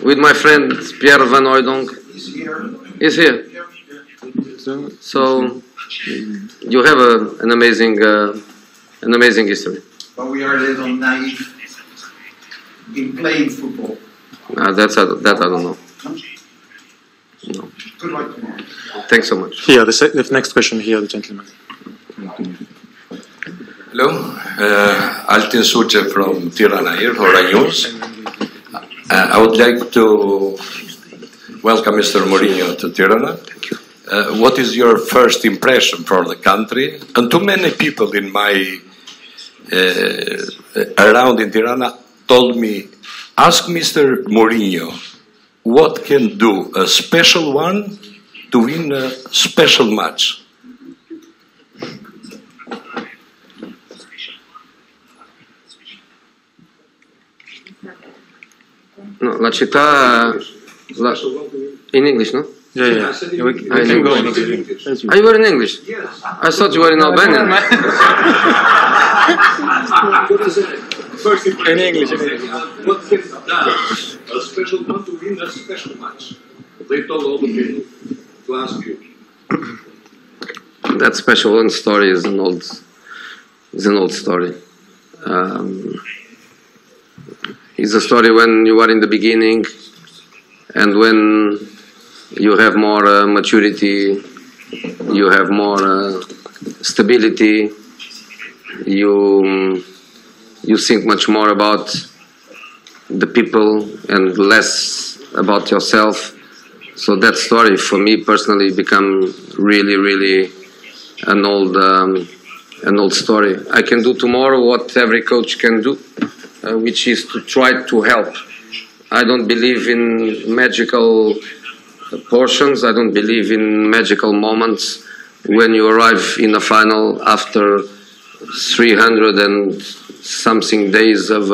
with my friend Pierre Van Hooijdonk. He's here. So you have an amazing history. But we are a little naive in playing football. That I don't know. No. Good luck tomorrow. Thanks so much. Here, the next question here, the gentleman. Hello, Altin Suce from Tirana here, Hora News. I would like to welcome Mr. Mourinho to Tirana. Thank you. What is your first impression for the country? And too many people in my around in Tirana told me, ask Mr. Mourinho what can do a special one to win a special match. No, La Città. In English, no? Yeah. We can go in English. Are you were in English? Yes. I thought you were in Albanian. In English. What can be done? A special one to win a special match. They told all the people to ask you. That special one story is an old story. It's a story when you are in the beginning, and when you have more maturity, you have more stability, you think much more about the people and less about yourself. So that story for me personally become really an old story. I can do tomorrow what every coach can do, which is to try to help. I don't believe in magical portions. I don't believe in magical moments when you arrive in a final after 300 and something days of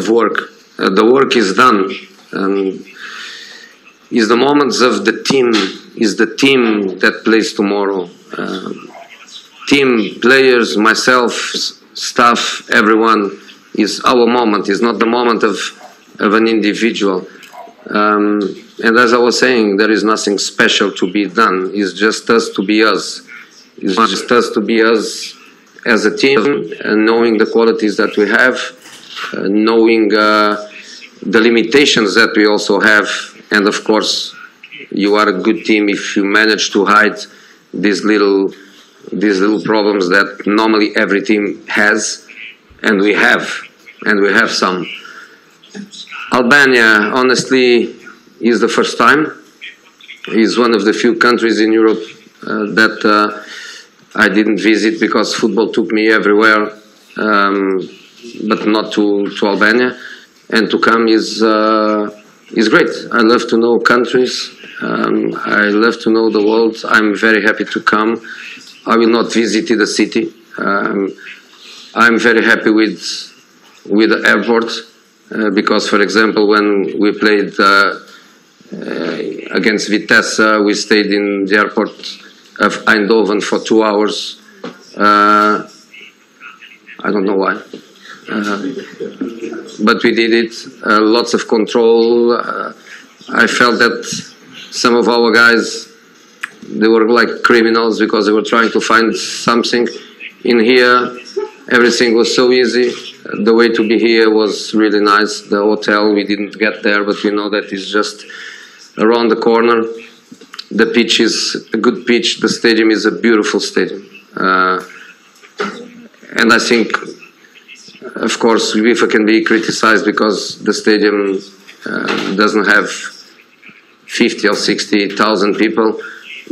work. The work is done, and is the moments of the team. Is the team that plays tomorrow. Team, players, myself, staff, everyone. Is our moment. Is not the moment of an individual. And as I was saying, there is nothing special to be done. It's just us to be us. It's just us to be us as a team, and knowing the qualities that we have, knowing the limitations that we also have, and of course, you are a good team if you manage to hide these little problems that normally every team has, and we have some. Albania, honestly, is the first time. Is one of the few countries in Europe that I didn't visit because football took me everywhere, but not to Albania. And to come is great. I love to know countries. I love to know the world. I'm very happy to come. I will not visit the city. I'm very happy with the airport because, for example, when we played against Vitesse, we stayed in the airport of Eindhoven for 2 hours. I don't know why. But we did it. Lots of control. I felt that some of our guys, they were like criminals because they were trying to find something. In here, everything was so easy. The way to be here was really nice. The hotel, we didn't get there, but we know that it's just around the corner. The pitch is a good pitch. The stadium is a beautiful stadium. And I think, of course, UEFA can be criticized because the stadium doesn't have 50 or 60,000 people,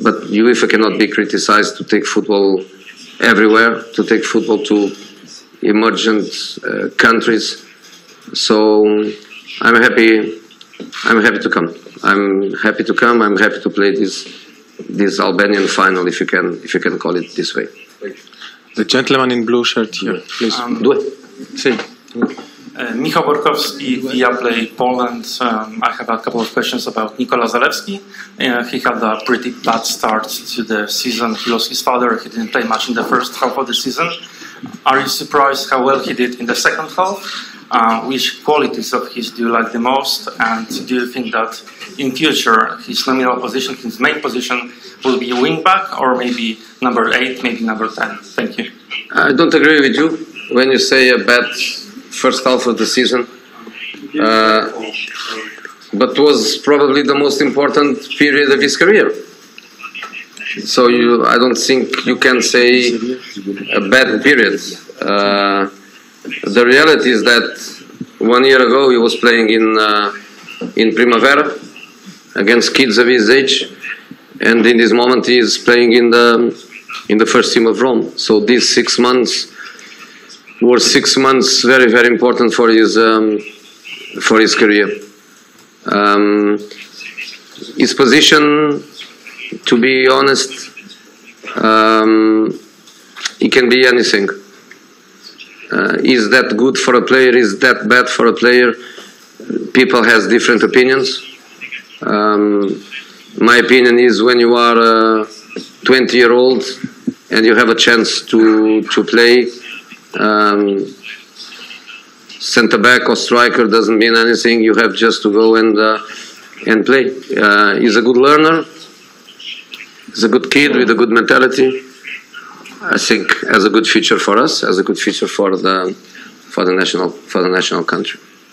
but UEFA cannot be criticized to take football everywhere, to take football to emergent countries. So I'm happy to come. I'm happy to come. I'm happy to play this Albanian final, if you can call it this way. The gentleman in blue shirt here, please. Michał Borkowski, Viaplay Poland. I have a couple of questions about Nikola Zalewski. He had a pretty bad start to the season. He lost his father. He didn't play much in the first half of the season. Are you surprised how well he did in the second half? which qualities of his do you like the most, and do you think that in future his nominal position, his main position, will be wing back or maybe number 8, maybe number 10? Thank you. I don't agree with you when you say a bad first half of the season, but was probably the most important period of his career. So I don't think you can say a bad period. The reality is that 1 year ago he was playing in Primavera against kids of his age, and in this moment he is playing in the first team of Rome. So these 6 months were 6 months very, very important for his career. His position, to be honest, it can be anything. Is that good for a player? Is that bad for a player? People have different opinions. My opinion is when you are a 20-year-old and you have a chance to play, centre back or striker doesn't mean anything. You have just to go and play. He's a good learner. He's a good kid with a good mentality. I think has a good future for us, has a good future for the national country.